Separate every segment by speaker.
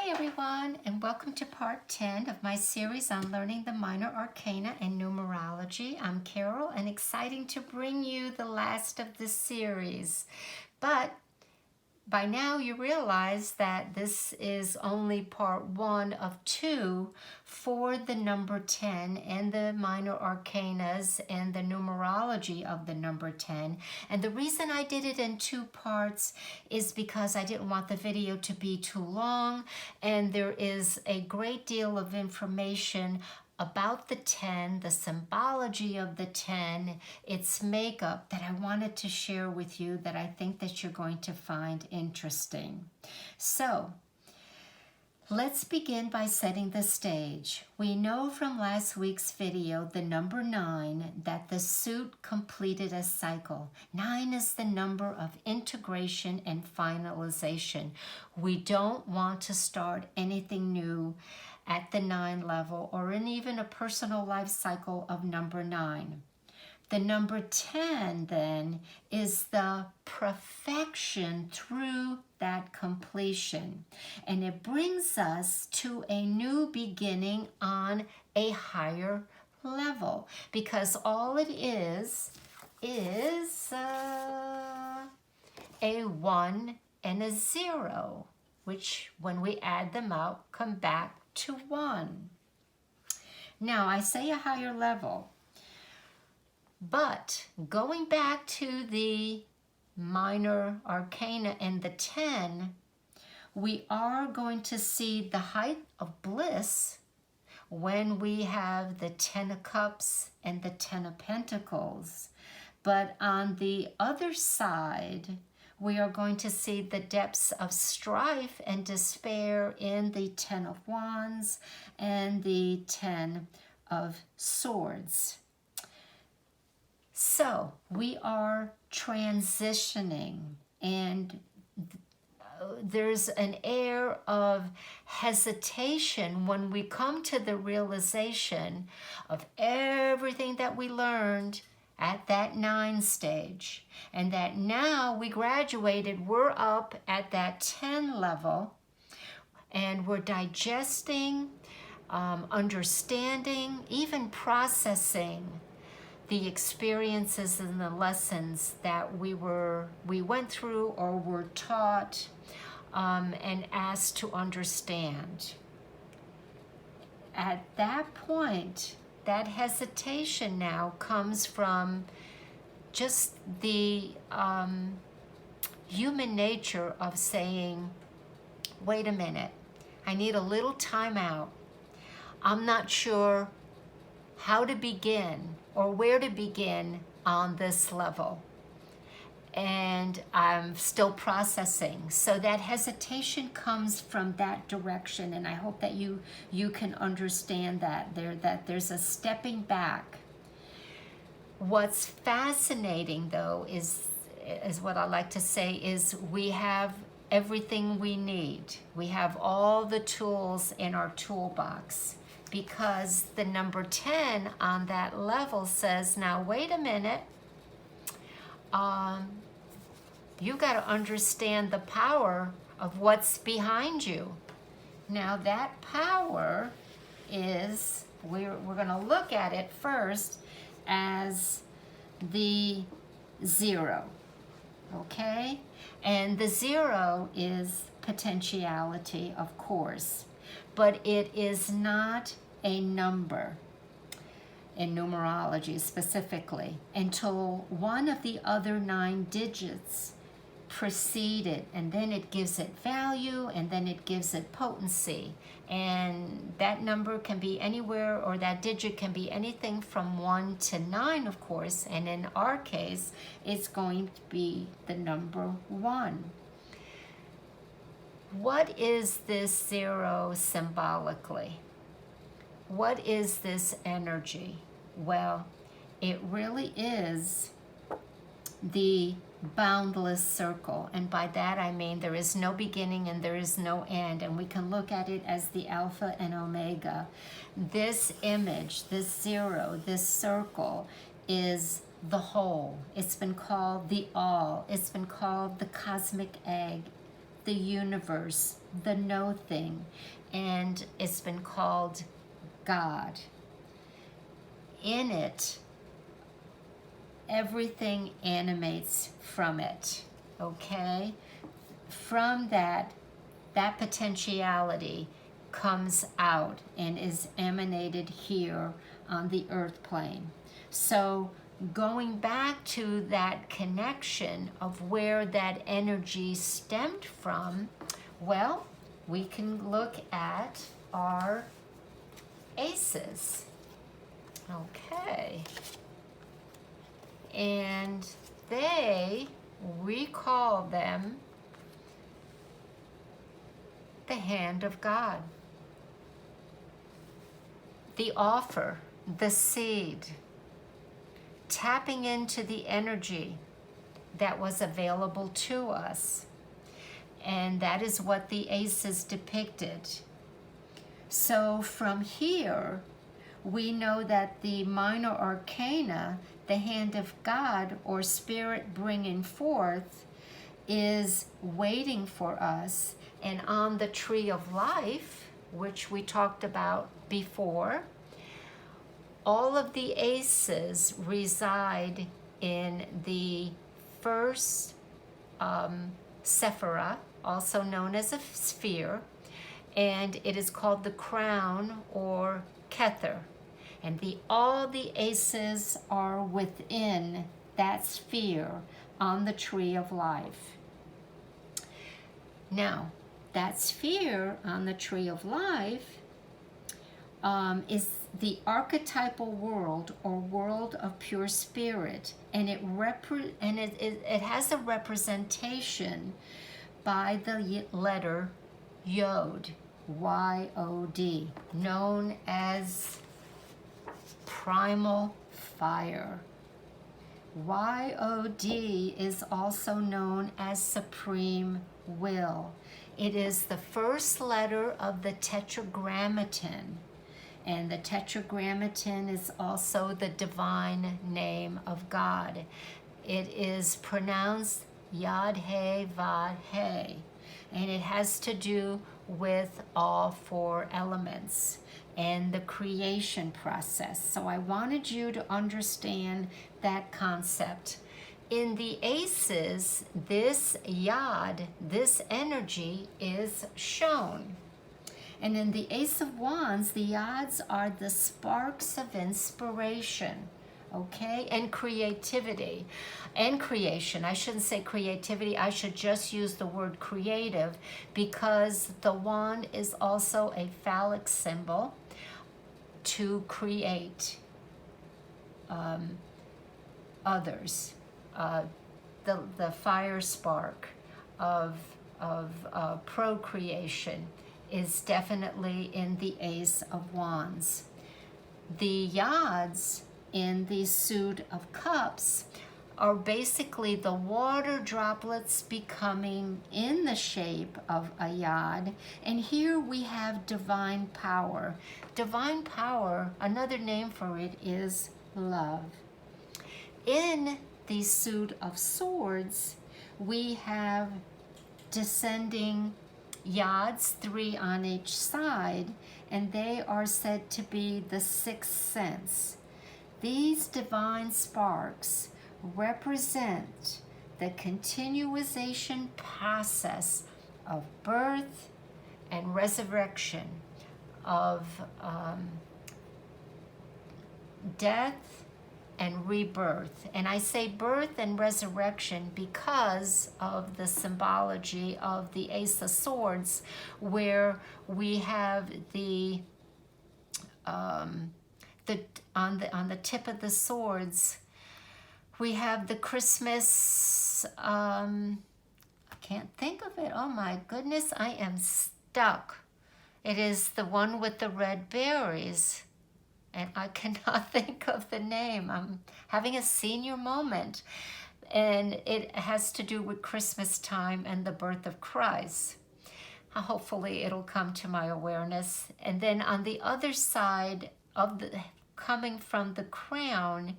Speaker 1: Hi everyone, and welcome to part 10 of my series on learning the minor arcana and numerology. I'm Carol, and exciting to bring you the last of this series. But by now you realize that this is only part 1 of 2 for the number 10 and the minor arcanas and the numerology of the number 10. And the reason I did it in 2 parts is because I didn't want the video to be too long, and there is a great deal of information about the 10, the symbology of the 10, its makeup that I wanted to share with you that I think that you're going to find interesting. So, let's begin by setting the stage. We know from last week's video, the number 9, that the suit completed a cycle. 9 is the number of integration and finalization. We don't want to start anything new at the 9 level or in even a personal life cycle of number 9. The number 10 then is the perfection through that completion. And it brings us to a new beginning on a higher level, because all it is a 1 and a 0, which when we add them up come back to 1. Now I say a higher level, but going back to the minor arcana and the 10, we are going to see the height of bliss when we have the 10 of cups and the 10 of pentacles. But on the other side, we are going to see the depths of strife and despair in the 10 of wands and the 10 of swords. So we are transitioning, and there's an air of hesitation when we come to the realization of everything that we learned at that 9 stage, and that now we graduated, we're up at that 10 level, and we're digesting, understanding, even processing the experiences and the lessons that we went through or were taught and asked to understand. At that point, that hesitation now comes from just the human nature of saying, wait a minute, I need a little time out. I'm not sure how to begin or where to begin on this level, and I'm still processing. So that hesitation comes from that direction, and I hope that you can understand that there's a stepping back. What's fascinating though is what I like to say is we have everything we need. We have all the tools in our toolbox, because the number 10 on that level says, now wait a minute, you got to understand the power of what's behind you. Now that power is, we're going to look at it first as the 0, okay? And the 0 is potentiality, of course, but it is not a number in numerology specifically until one of the other 9 digits precede it, and then it gives it value, and then it gives it potency. And that number can be anywhere, or that digit can be anything from 1 to 9, of course, and in our case it's going to be the number 1. What is this 0 symbolically? What is this energy? Well, it really is the boundless circle, and by that I mean there is no beginning and there is no end, and we can look at it as the Alpha and Omega. This image, this 0, this circle is the whole. It's been called the all. It's been called the cosmic egg. the universe, the no thing, and it's been called God. In it, everything animates from it, okay? From that potentiality comes out and is emanated here on the earth plane. So going back to that connection of where that energy stemmed from, well, we can look at our aces. Okay. And we call them the hand of God, the offer, the seed, tapping into the energy that was available to us. And that is what the aces depicted. So from here, we know that the minor arcana, the hand of God or spirit bringing forth, is waiting for us. And on the tree of life, which we talked about before, all of the aces reside in the first sephira, also known as a sphere, and it is called the crown or Kether. And all the aces are within that sphere on the tree of life. Now, that sphere on the tree of life is the archetypal world or world of pure spirit, and it has a representation by the letter Yod, Y-O-D, known as primal fire. Y-O-D is also known as supreme will. It is the first letter of the Tetragrammaton, and the Tetragrammaton is also the divine name of God. It is pronounced Yad-He-Vad-He, and it has to do with all four elements and the creation process. So I wanted you to understand that concept. In the aces, this yad, this energy is shown. And in the Ace of Wands, the yads are the sparks of inspiration, okay? And creativity and creation. I shouldn't say creativity, I should just use the word creative, because the wand is also a phallic symbol to create others. The fire spark of procreation is definitely in the Ace of Wands. The yads in the Suit of Cups are basically the water droplets becoming in the shape of a yad. And here we have divine power. Divine power, another name for it is love. In the Suit of Swords, we have descending yads, 3 on each side, and they are said to be the sixth sense. These divine sparks represent the continuation process of birth and resurrection, of death and rebirth. And I say birth and resurrection because of the symbology of the Ace of Swords, where we have on the tip of the swords, we have the Christmas, I can't think of it. Oh my goodness, I am stuck. It is the one with the red berries, and I cannot think of the name. I'm having a senior moment, and it has to do with Christmas time and the birth of Christ. Hopefully it'll come to my awareness. And then on the other side of coming from the crown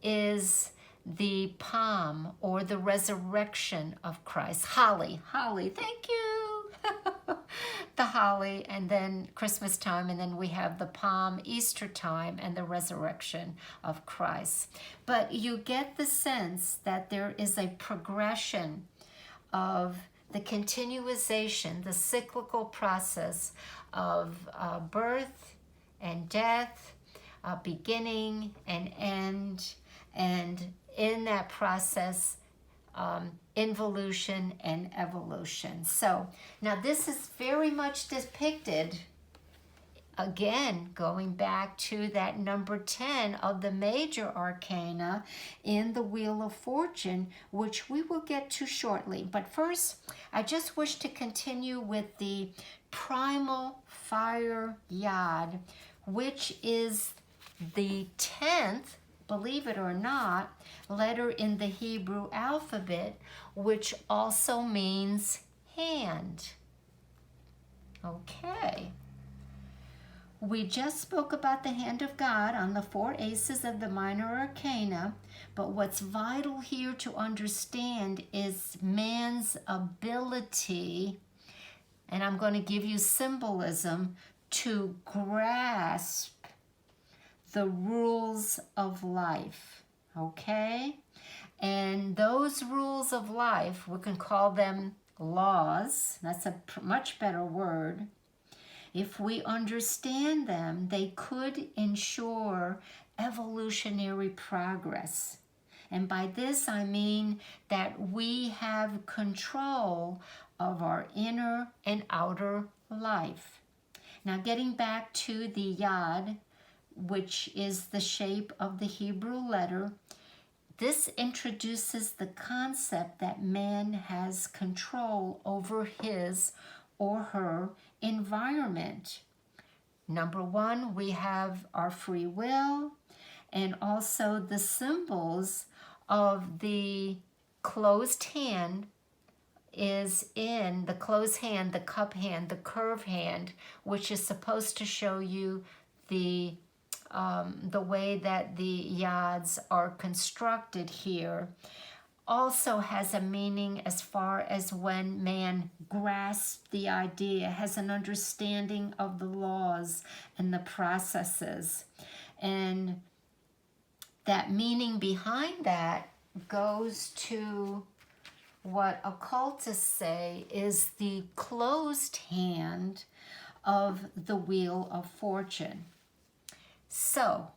Speaker 1: is the palm, or the resurrection of Christ. Holly, thank you. the holly, and then Christmas time, and then we have the palm, Easter time, and the resurrection of Christ. But you get the sense that there is a progression of the continuation, the cyclical process of birth and death, beginning and end, and in that process, involution and evolution. So now this is very much depicted, again, going back to that number 10 of the major arcana in the Wheel of Fortune, which we will get to shortly. But first, I just wish to continue with the primal fire yod, which is the 10th, believe it or not, letter in the Hebrew alphabet, which also means hand. Okay. We just spoke about the hand of God on the 4 aces of the minor arcana, but what's vital here to understand is man's ability, and I'm going to give you symbolism, to grasp the rules of life, okay? And those rules of life, we can call them laws. That's a much better word. If we understand them, they could ensure evolutionary progress. And by this, I mean that we have control of our inner and outer life. Now, getting back to the yod, which is the shape of the Hebrew letter, this introduces the concept that man has control over his or her environment. Number 1, we have our free will, and also the symbols of the closed hand is in the closed hand, the cup hand, the curve hand, which is supposed to show you the way that the yods are constructed here. Also has a meaning as far as when man grasps the idea, has an understanding of the laws and the processes. And that meaning behind that goes to what occultists say is the closed hand of the Wheel of Fortune. So,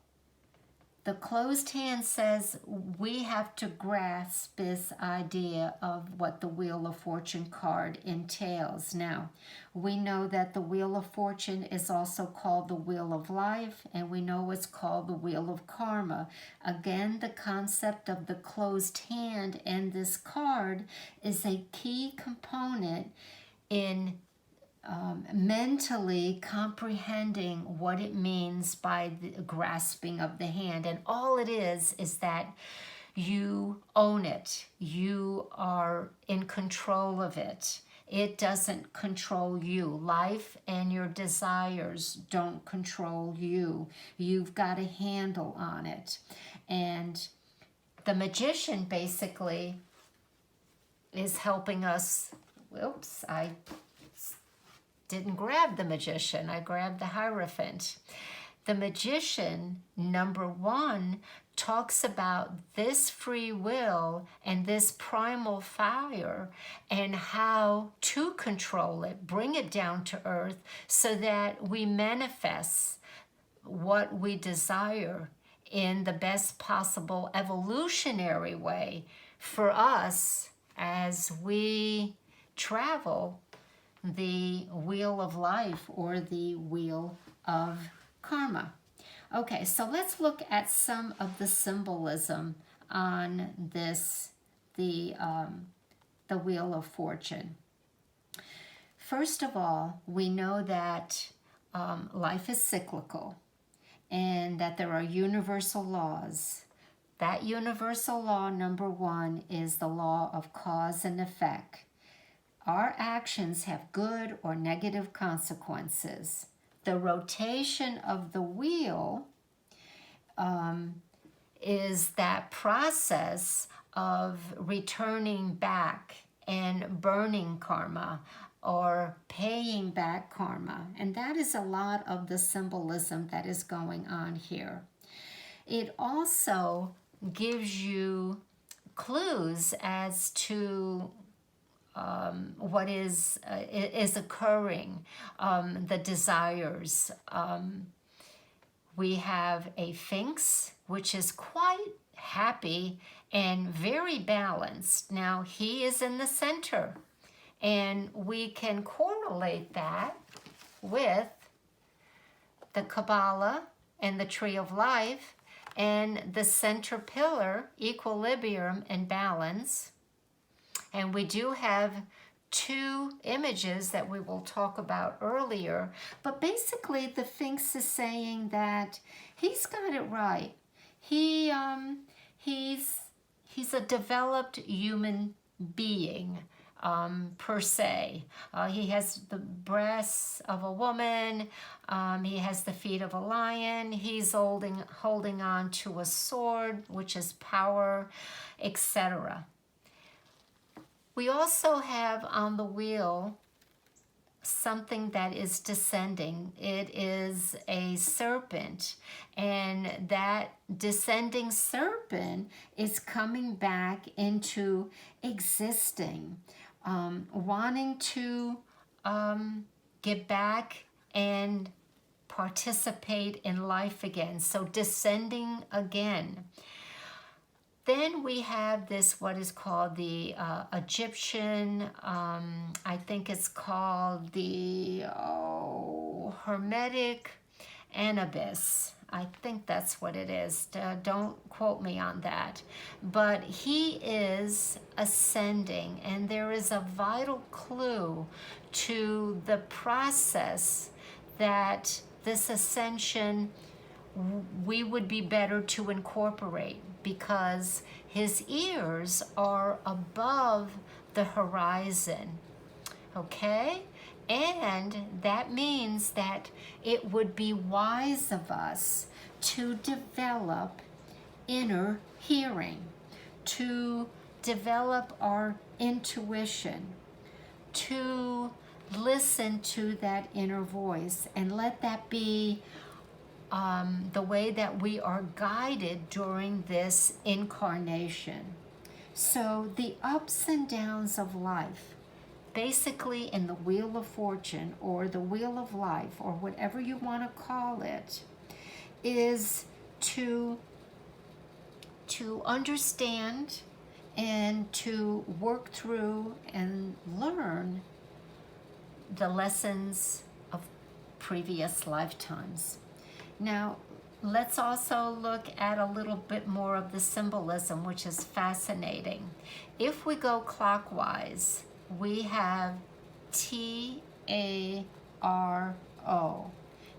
Speaker 1: the closed hand says we have to grasp this idea of what the Wheel of Fortune card entails. Now, we know that the Wheel of Fortune is also called the Wheel of Life, and we know it's called the Wheel of Karma. Again, the concept of the closed hand and this card is a key component in mentally comprehending what it means by the grasping of the hand. And all it is that you own it. You are in control of it. It doesn't control you. Life and your desires don't control you. You've got a handle on it. And the magician basically is helping us. Oops, I didn't grab the magician, I grabbed the Hierophant. The magician, number 1, talks about this free will and this primal fire and how to control it, bring it down to earth so that we manifest what we desire in the best possible evolutionary way for us as we travel the wheel of life or the wheel of karma. Okay, so let's look at some of the symbolism on this, the Wheel of Fortune. First of all, we know that life is cyclical and that there are universal laws. That universal law, number 1, is the law of cause and effect. Our actions have good or negative consequences. The rotation of the wheel is that process of returning back and burning karma or paying back karma. And that is a lot of the symbolism that is going on here. It also gives you clues as to what is occurring, the desires. We have a Sphinx, which is quite happy and very balanced. Now, he is in the center, and we can correlate that with the Kabbalah and the Tree of Life and the center pillar, equilibrium and balance. And we do have two images that we will talk about earlier. But basically, the Sphinx is saying that he's got it right. He's a developed human being, per se. He has the breasts of a woman. He has the feet of a lion. He's holding on to a sword, which is power, etc. We also have on the wheel something that is descending. It is a serpent, and that descending serpent is coming back into existing, wanting to get back and participate in life again. So descending again. Then we have this, what is called the Egyptian, I think it's called the Hermetic Anubis. I think that's what it is. Don't quote me on that. But he is ascending, and there is a vital clue to the process that this ascension we would be better to incorporate, because his ears are above the horizon, okay? And that means that it would be wise of us to develop inner hearing, to develop our intuition, to listen to that inner voice, and let that be the way that we are guided during this incarnation. So the ups and downs of life, basically in the Wheel of Fortune or the Wheel of Life or whatever you want to call it, is to understand and to work through and learn the lessons of previous lifetimes. Now, let's also look at a little bit more of the symbolism, which is fascinating. If we go clockwise, we have T-A-R-O,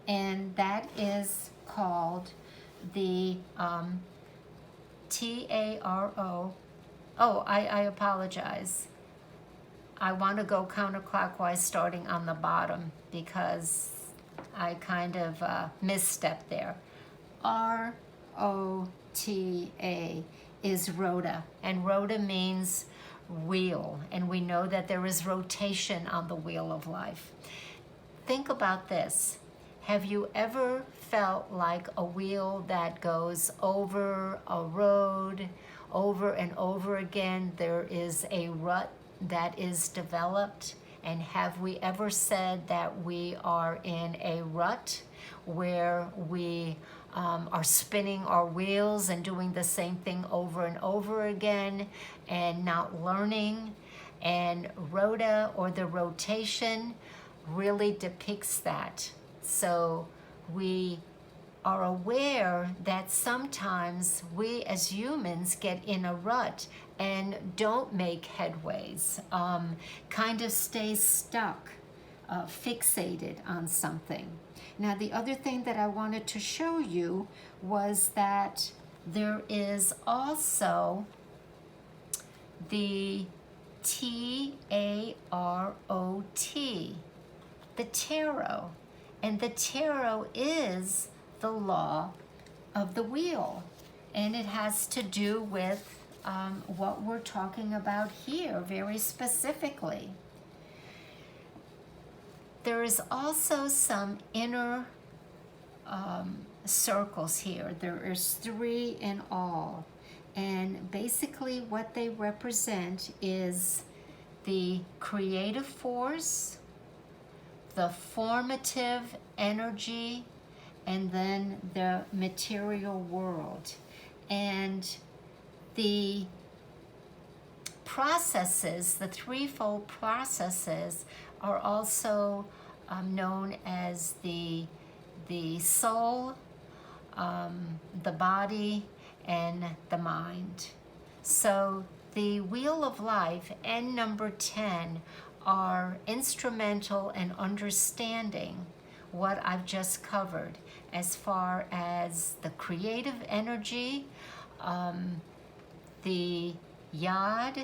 Speaker 1: and that is called the T-A-R-O. Oh, I apologize. I want to go counterclockwise starting on the bottom because I kind of misstepped there. R-O-T-A is Rota, and Rota means wheel, and we know that there is rotation on the wheel of life. Think about this. Have you ever felt like a wheel that goes over a road over and over again? There is a rut that is developed. And have we ever said that we are in a rut where we are spinning our wheels and doing the same thing over and over again and not learning? And Rota, or the rotation, really depicts that. So we are aware that sometimes we as humans get in a rut and don't make headways, kind of stay stuck, fixated on something. Now, the other thing that I wanted to show you was that there is also the T-A-R-O-T, the tarot. And the tarot is the law of the wheel. And it has to do with what we're talking about here very specifically. there is also some inner circles here. There is 3 in all. And basically what they represent is the creative force, the formative energy, and then the material world. And the processes, the threefold processes, are also known as the soul, the body, and the mind. So the Wheel of Life and number 10 are instrumental in understanding what I've just covered as far as the creative energy, the yod,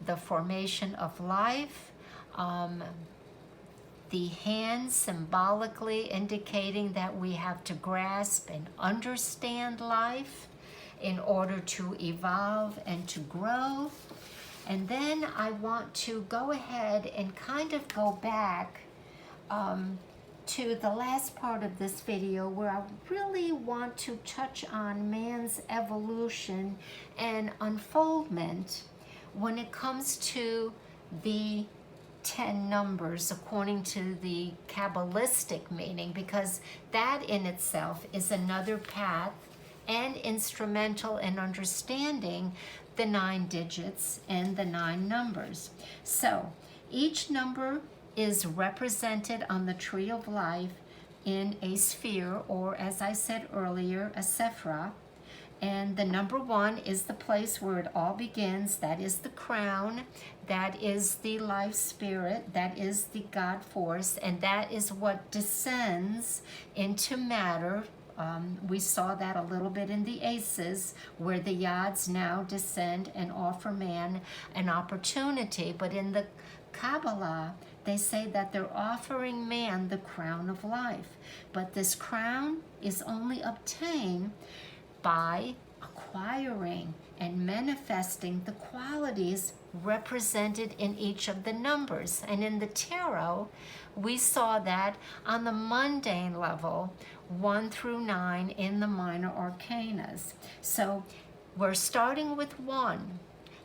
Speaker 1: the formation of life, the hand symbolically indicating that we have to grasp and understand life in order to evolve and to grow. And then I want to go ahead and kind of go back to the last part of this video where I really want to touch on man's evolution and unfoldment when it comes to the 10 numbers according to the Kabbalistic meaning, because that in itself is another path and instrumental in understanding the 9 digits and the 9 numbers. So each number is represented on the tree of life in a sphere, or as I said earlier, a sephira. And the number 1 is the place where it all begins. That is the crown. That is the life spirit. That is the God force. And that is what descends into matter. We saw that a little bit in the aces, where the yods now descend and offer man an opportunity. But in the Kabbalah, they say that they're offering man the crown of life. But this crown is only obtained by acquiring and manifesting the qualities represented in each of the numbers. And in the tarot, we saw that on the mundane level, 1 through 9 in the minor arcanas. So we're starting with 1.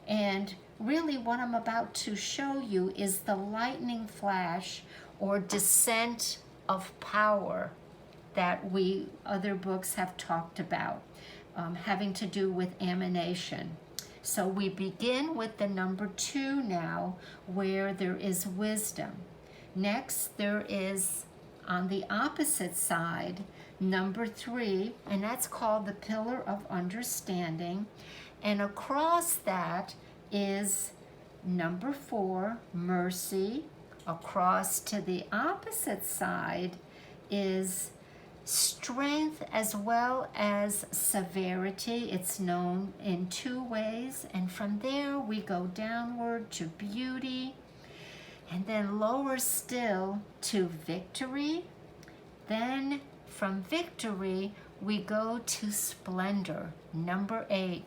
Speaker 1: And really what I'm about to show you is the lightning flash or descent of power that other books have talked about, having to do with emanation. So we begin with the number 2 now, where there is wisdom. Next, there is, on the opposite side, number 3, and that's called the pillar of understanding. And across that is number 4, mercy. Across to the opposite side is strength as well as severity. It's known in 2 ways. And from there we go downward to beauty, and then lower still to victory. Then from victory we go to splendor, number 8.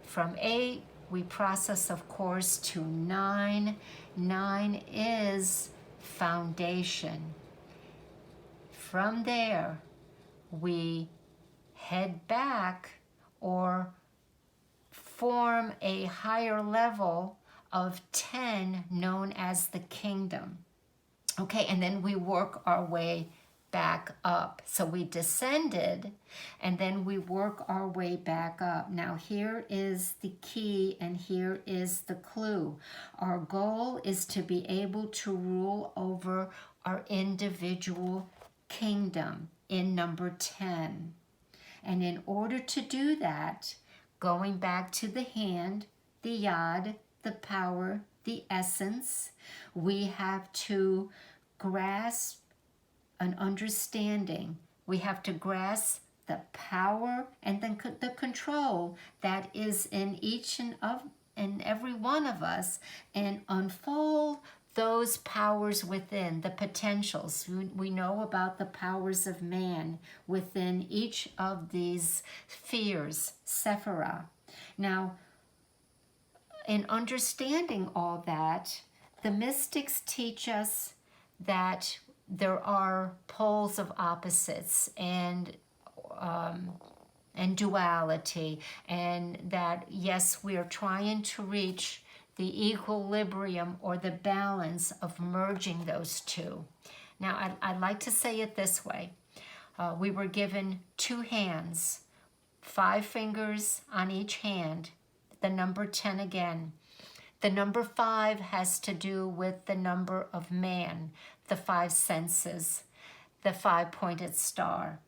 Speaker 1: From 8 we process, of course, to 9. 9 is foundation. From there, we head back or form a higher level of 10 known as the kingdom. Okay, and then we work our way back up. So we descended and then we work our way back up. Now here is the key and here is the clue. Our goal is to be able to rule over our individual kingdom in number 10. And in order to do that, going back to the hand, the yod, the power, the essence, we have to grasp an understanding. We have to grasp the power and then the control that is in each and every one of us, and unfold those powers within, the potentials. We know about the powers of man within each of these spheres, sephira. Now, in understanding all that, the mystics teach us that there are poles of opposites and duality, and that yes, we are trying to reach the equilibrium or the balance of merging those two. Now, I'd like to say it this way. We were given 2 hands, 5 fingers on each hand, the number 10 again. The number 5 has to do with the number of man, the 5 senses, the 5-pointed star.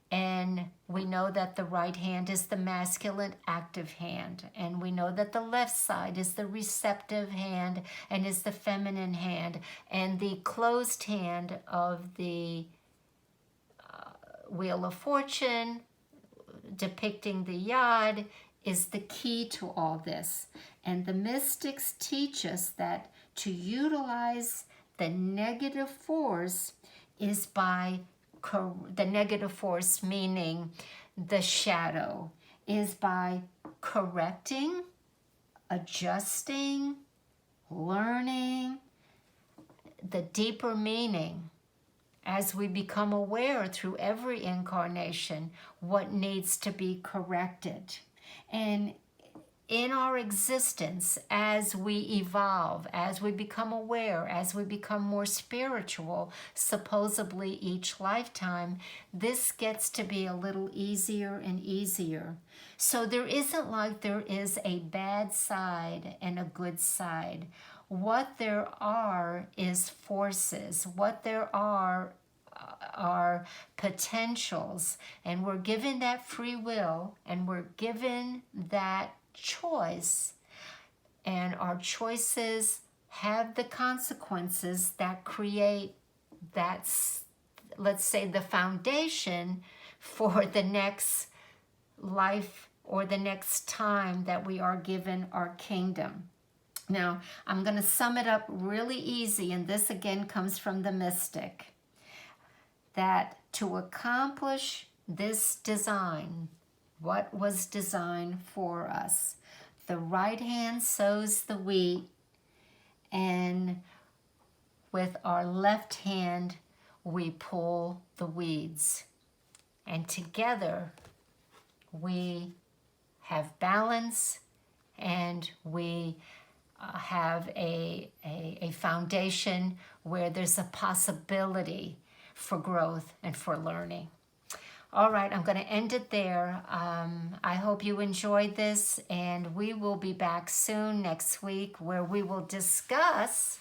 Speaker 1: And we know that the right hand is the masculine active hand. And we know that the left side is the receptive hand and is the feminine hand. And the closed hand of the Wheel of Fortune, depicting the yod, is the key to all this. And the mystics teach us that to utilize the negative force is by the negative force, meaning the shadow, is by correcting, adjusting, learning the deeper meaning as we become aware through every incarnation what needs to be corrected. And in our existence, as we evolve, as we become aware, as we become more spiritual, supposedly each lifetime, this gets to be a little easier and easier. So there isn't like there is a bad side and a good side. What there are is forces. What there are potentials, and we're given that free will, and we're given that choice, and our choices have the consequences that create that, let's say, the foundation for the next life or the next time that we are given our kingdom. Now, I'm going to sum it up really easy, and this again comes from the mystic, that to accomplish this design, what was designed for us, the right hand sows the wheat, and with our left hand we pull the weeds. And together we have balance, and we have a foundation where there's a possibility for growth and for learning. All right, I'm going to end it there. I hope you enjoyed this, and we will be back soon next week where we will discuss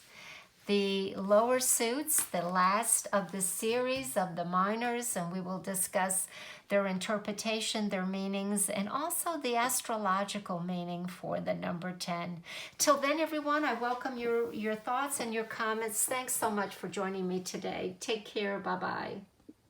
Speaker 1: the lower suits, the last of the series of the minors, and we will discuss their interpretation, their meanings, and also the astrological meaning for the number 10. Till then, everyone, I welcome your thoughts and your comments. Thanks so much for joining me today. Take care. Bye-bye.